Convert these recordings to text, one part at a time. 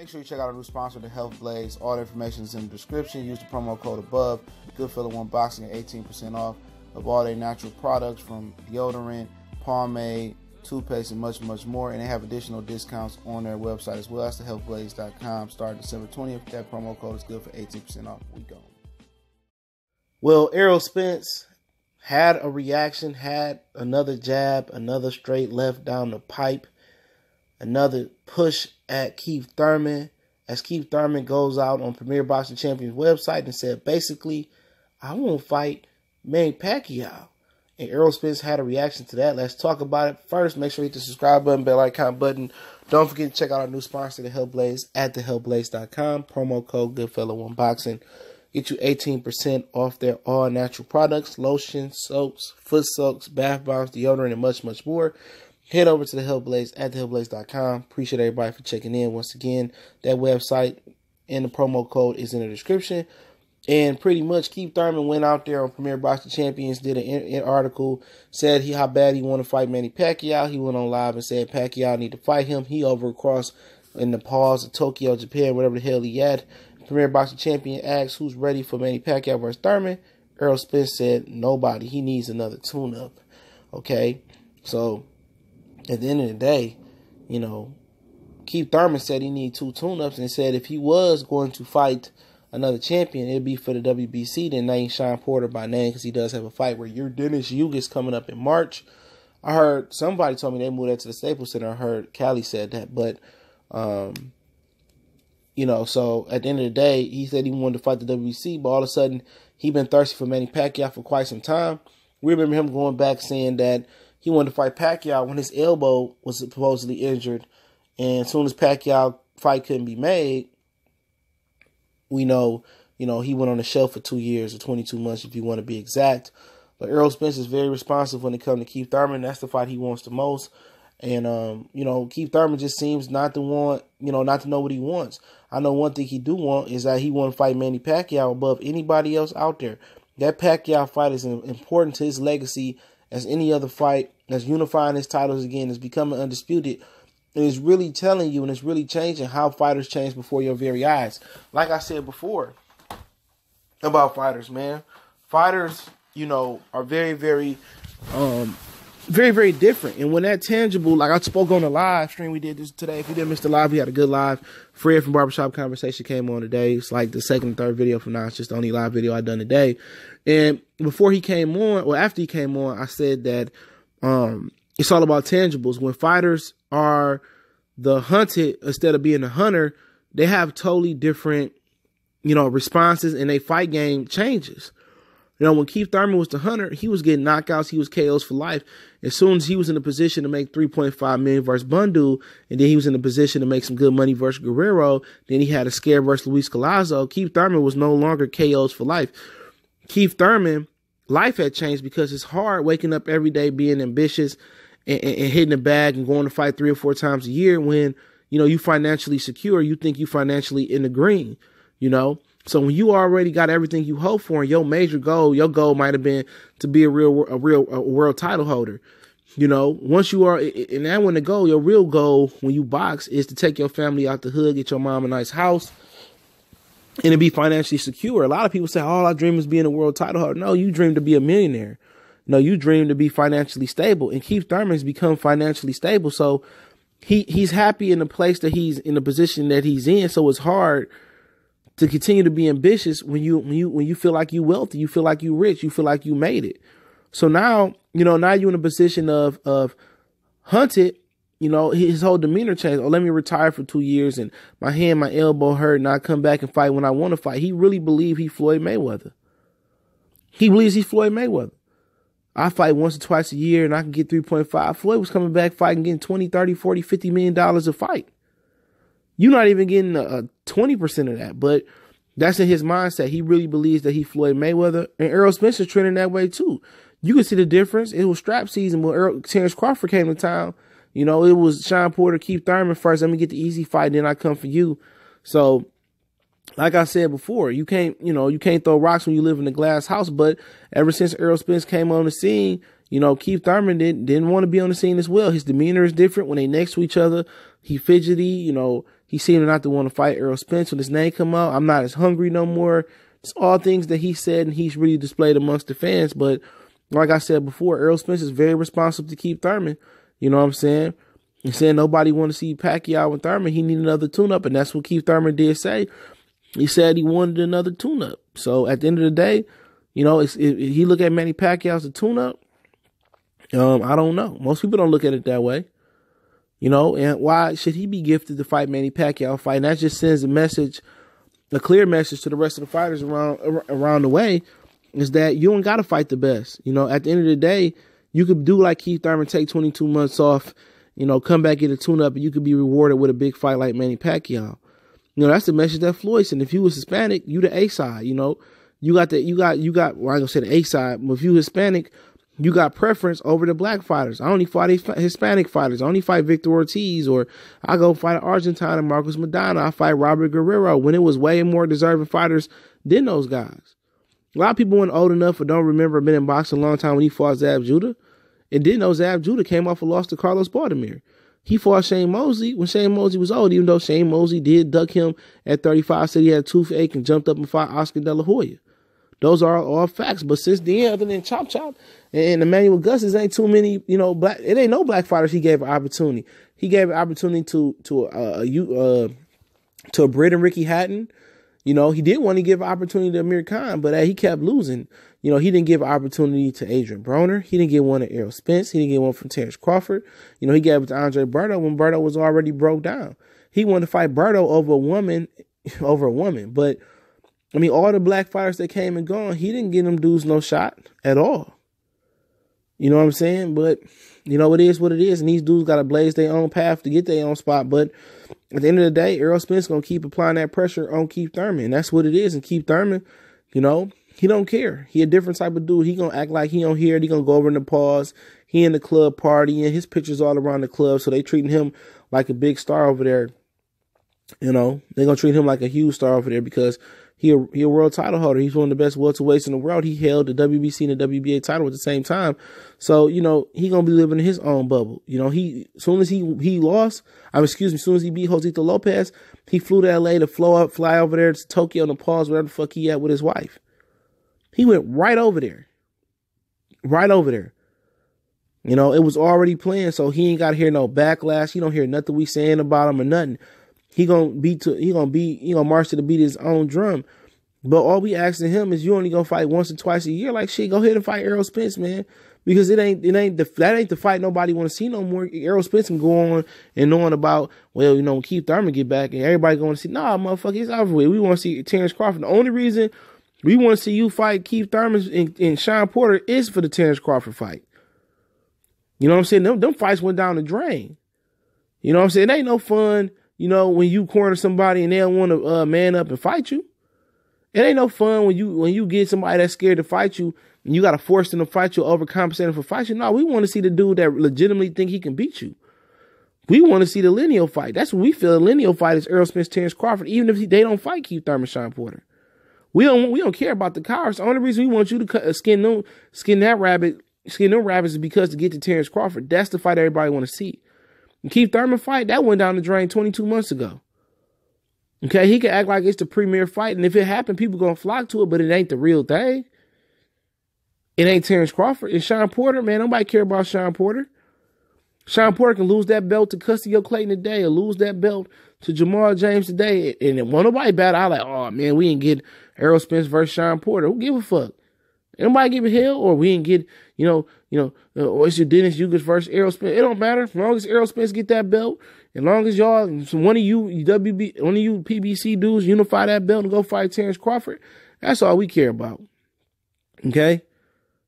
Make sure you check out our new sponsor, the Health Blaze. All the information is in the description. Use the promo code above. Goodfellow Unboxing at 18% off of all their natural products from deodorant, pomade, toothpaste, and much, much more. And they have additional discounts on their website as well. That's thehealthblaze.com. Starting December 20th. That promo code is good for 18% off. We go. Well, Errol Spence had a reaction, had another jab, another straight left down the pipe, another push at Keith Thurman, as Keith Thurman goes out on Premier Boxing Champions website and said, basically, I won't fight Manny Pacquiao. And Errol Spence had a reaction to that. Let's talk about it. First, make sure you hit the subscribe button, bell icon button. Don't forget to check out our new sponsor, The Health Blaze, at thehealthblaze.com. Promo code Goodfellow Unboxing. Get you 18% off their all-natural products, lotions, soaps, foot soaks, bath bombs, deodorant, and much, much more. Head over to The Health Blaze at thehealthblaze.com. Appreciate everybody for checking in. Once again, that website and the promo code is in the description. And pretty much, Keith Thurman went out there on Premier Boxing Champions, did an article, said how bad he wanted to fight Manny Pacquiao. He went on live and said Pacquiao need to fight him. He over across in the pause of Tokyo, Japan, whatever the hell he had. Premier Boxing Champion asked who's ready for Manny Pacquiao versus Thurman. Errol Spence said nobody. He needs another tune-up. Okay? So, at the end of the day, you know, Keith Thurman said he needed 2 tune-ups and said if he was going to fight another champion, it'd be for the WBC. Then name Sean Porter by name because he does have a fight where your Dennis Hughes coming up in March. I heard somebody told me they moved that to the Staples Center. I heard Callie said that, but you know, so at the end of the day, he said he wanted to fight the WBC, but all of a sudden, he been thirsty for Manny Pacquiao for quite some time. We remember him going back saying that he wanted to fight Pacquiao when his elbow was supposedly injured, and as soon as Pacquiao fight couldn't be made, we know, you know, he went on the shelf for 2 years or 22 months if you want to be exact. But Errol Spence is very responsive when it comes to Keith Thurman. That's the fight he wants the most. And, you know, Keith Thurman just seems not to want, you know, not to know what he wants. I know one thing he do want is that he want to fight Manny Pacquiao above anybody else out there. That Pacquiao fight is important to his legacy as any other fight that's unifying his titles again, is becoming undisputed. And it's really telling you and it's really changing how fighters change before your very eyes. Like I said before about fighters, man. Fighters, you know, are very, very different. And when that tangible, like I spoke on the live stream we did this today. If you didn't miss the live, we had a good live. Fred from Barbershop Conversation came on today. It's like the second and third video from now. It's just the only live video I done today. And before he came on, or after he came on, I said that it's all about tangibles. When fighters are the hunted instead of being the hunter, they have totally different, you know, responses, and their fight game changes. You know, when Keith Thurman was the hunter, he was getting knockouts. He was KOs for life. As soon as he was in a position to make $3.5 million versus Bundu, and then he was in a position to make some good money versus Guerrero, then he had a scare versus Luis Collazo. Keith Thurman was no longer KOs for life. Keith Thurman, life had changed because it's hard waking up every day being ambitious and hitting the bag and going to fight 3 or 4 times a year when, you know, you financially secure, you think you financially in the green, you know? So when you already got everything you hope for, and your major goal, your goal might have been to be a real world title holder. You know, once you are, and that when the goal, your real goal when you box is to take your family out the hood, get your mom a nice house, and to be financially secure. A lot of people say, all I dream is being a world title holder. No, you dream to be a millionaire. No, you dream to be financially stable. And Keith Thurman has become financially stable. So he's happy in the place that he's in, the position that he's in. So it's hard to continue to be ambitious when you feel like you wealthy, you feel like you rich, you feel like you made it. So now, you know, now you're in a position of hunted, you know, his whole demeanor changed. Oh, let me retire for 2 years and my hand, my elbow hurt and I come back and fight when I want to fight. He really believes he's Floyd Mayweather. He believes he's Floyd Mayweather. I fight once or twice a year and I can get 3.5. Floyd was coming back fighting, getting 20, 30, 40, $50 million a fight. You're not even getting 20% of that, but that's in his mindset. He really believes that he Floyd Mayweather, and Errol Spence is trending that way too. You can see the difference. It was strap season when Terrence Crawford came to town. You know, it was Sean Porter, Keith Thurman first. Let me get the easy fight, then I come for you. So, like I said before, you can't throw rocks when you live in a glass house. But ever since Errol Spence came on the scene, You know, Keith Thurman didn't want to be on the scene as well. His demeanor is different when they next to each other. He fidgety, you know, he seemed not to want to fight Errol Spence when his name come out. I'm not as hungry no more. It's all things that he said and he's really displayed amongst the fans. But like I said before, Errol Spence is very responsive to Keith Thurman. You know what I'm saying? He said nobody want to see Pacquiao and Thurman. He needed another tune-up, and that's what Keith Thurman did say. He said he wanted another tune-up. So at the end of the day, you know, if he look at Manny Pacquiao as a tune-up, I don't know. Most people don't look at it that way. You know, and why should he be gifted to fight Manny Pacquiao fight? And that just sends a message, a clear message to the rest of the fighters around the way, is that you don't got to fight the best. You know, at the end of the day, you could do like Keith Thurman, take 22 months off, you know, come back, get a tune-up, and you could be rewarded with a big fight like Manny Pacquiao. You know, that's the message that Floyd sent. If you was Hispanic, you the A side, you know. You got, well, I ain't gonna say the A side, but if you Hispanic, you got preference over the black fighters. I only fight Hispanic fighters. I only fight Victor Ortiz, or I go fight an Argentine and Marcos Maidana. I fight Robert Guerrero when it was way more deserving fighters than those guys. A lot of people weren't old enough or don't remember been in boxing a long time when he fought Zab Judah. And didn't know Zab Judah came off a loss to Carlos Baldomir. He fought Shane Mosley when Shane Mosley was old, even though Shane Mosley did duck him at 35, said he had a toothache and jumped up and fought Oscar De La Hoya. Those are all facts. But since then, other than Chop Chop and Emmanuel Gus's, ain't too many, you know, it ain't no black fighters he gave an opportunity. He gave an opportunity to a Britt and Ricky Hatton. You know, he did want to give an opportunity to Amir Khan, but he kept losing. You know, he didn't give an opportunity to Adrian Broner. He didn't get one to Errol Spence. He didn't get one from Terrence Crawford. You know, he gave it to Andre Berto when Berto was already broke down. He wanted to fight Berto over a woman. But, I mean, all the black fighters that came and gone, he didn't give them dudes no shot at all. You know what I'm saying? But, you know, it is what it is. And these dudes got to blaze their own path to get their own spot. But at the end of the day, Errol Spence going to keep applying that pressure on Keith Thurman. And that's what it is. And Keith Thurman, you know, he don't care. He a different type of dude. He going to act like he don't hear it. He going to go over in the pause. He in the club partying. His pictures all around the club. So they treating him like a big star over there. You know, they're going to treat him like a huge star over there because he a world title holder. He's one of the best welterweights in the world. He held the WBC and the WBA title at the same time. So, you know, he going to be living in his own bubble. You know, as soon as he beat Josito Lopez, he flew to LA to fly over there to Tokyo and pause wherever the fuck he at with his wife. He went right over there. Right over there. You know, it was already planned, so he ain't got to hear no backlash. He don't hear nothing we saying about him or nothing. He gonna march to the beat of his own drum. But all we asking him is you only gonna fight once or twice a year. Like shit, go ahead and fight Errol Spence, man. Because that ain't the fight nobody want to see no more. Errol Spence can go on and on about, well, you know, when Keith Thurman get back and everybody going to see, nah, motherfucker, it's over with. We want to see Terrence Crawford. The only reason we want to see you fight Keith Thurman and Sean Porter is for the Terrence Crawford fight. You know what I'm saying? Them fights went down the drain. You know what I'm saying? It ain't no fun. You know, when you corner somebody and they don't want to man up and fight you. It ain't no fun when you get somebody that's scared to fight you and you got to force them to fight you, overcompensate them for fight you. No, we want to see the dude that legitimately think he can beat you. We want to see the lineal fight. That's what we feel. The lineal fight is Errol Spence, Terrence Crawford, even if they don't fight Keith Thurman, Sean Porter. We don't care about the cowards. The only reason we want you to skin them rabbits is because to get to Terrence Crawford. That's the fight everybody want to see. The Keith Thurman fight, that went down the drain 22 months ago. Okay, he can act like it's the premier fight, and if it happened, people going to flock to it, but it ain't the real thing. It ain't Terrence Crawford. And Sean Porter, man, nobody care about Sean Porter. Sean Porter can lose that belt to Custio Clayton today or lose that belt to Jamal James today, and then won't nobody bat out like, oh, man, we didn't get Errol Spence versus Sean Porter. Who give a fuck? Anybody give a hell? Or we didn't get, or it's your Dennis Ugas versus Errol Spence. It don't matter. As long as Errol Spence get that belt, as long as y'all, one of you PBC dudes unify that belt and go fight Terrence Crawford, that's all we care about. Okay?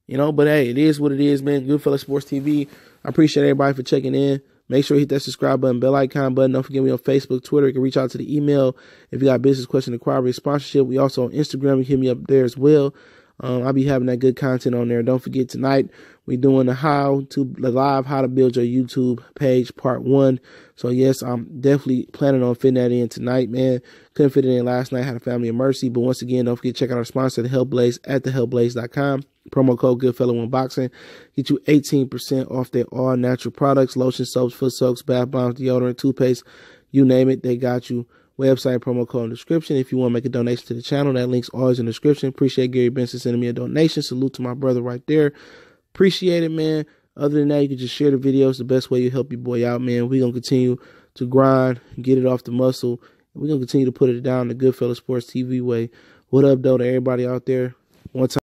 You know, but hey, it is what it is, man. Goodfellas Sports TV. I appreciate everybody for checking in. Make sure you hit that subscribe button, bell icon button. Don't forget me on Facebook, Twitter. You can reach out to the email if you got business question, inquiry, sponsorship. We also on Instagram. You hit me up there as well. I'll be having that good content on there. Don't forget tonight we're doing the live how to build your YouTube page part 1. So yes, I'm definitely planning on fitting that in tonight, man. Couldn't fit it in last night. Had a family of mercy, but once again, don't forget to check out our sponsor, The Health Blaze, at thehellblaze.com. Promo code Goodfellow when boxing. Get you 18% off their all natural products, lotion, soaps, foot soaks, bath bombs, deodorant, toothpaste, you name it, they got you. Website, promo code in the description. If you want to make a donation to the channel, that link's always in the description. Appreciate Gary Benson sending me a donation. Salute to my brother right there. Appreciate it, man. Other than that, you can just share the videos. The best way you help your boy out, man. We're going to continue to grind, get it off the muscle. We're going to continue to put it down the Goodfellow Sports TV way. What up, though, to everybody out there? One time.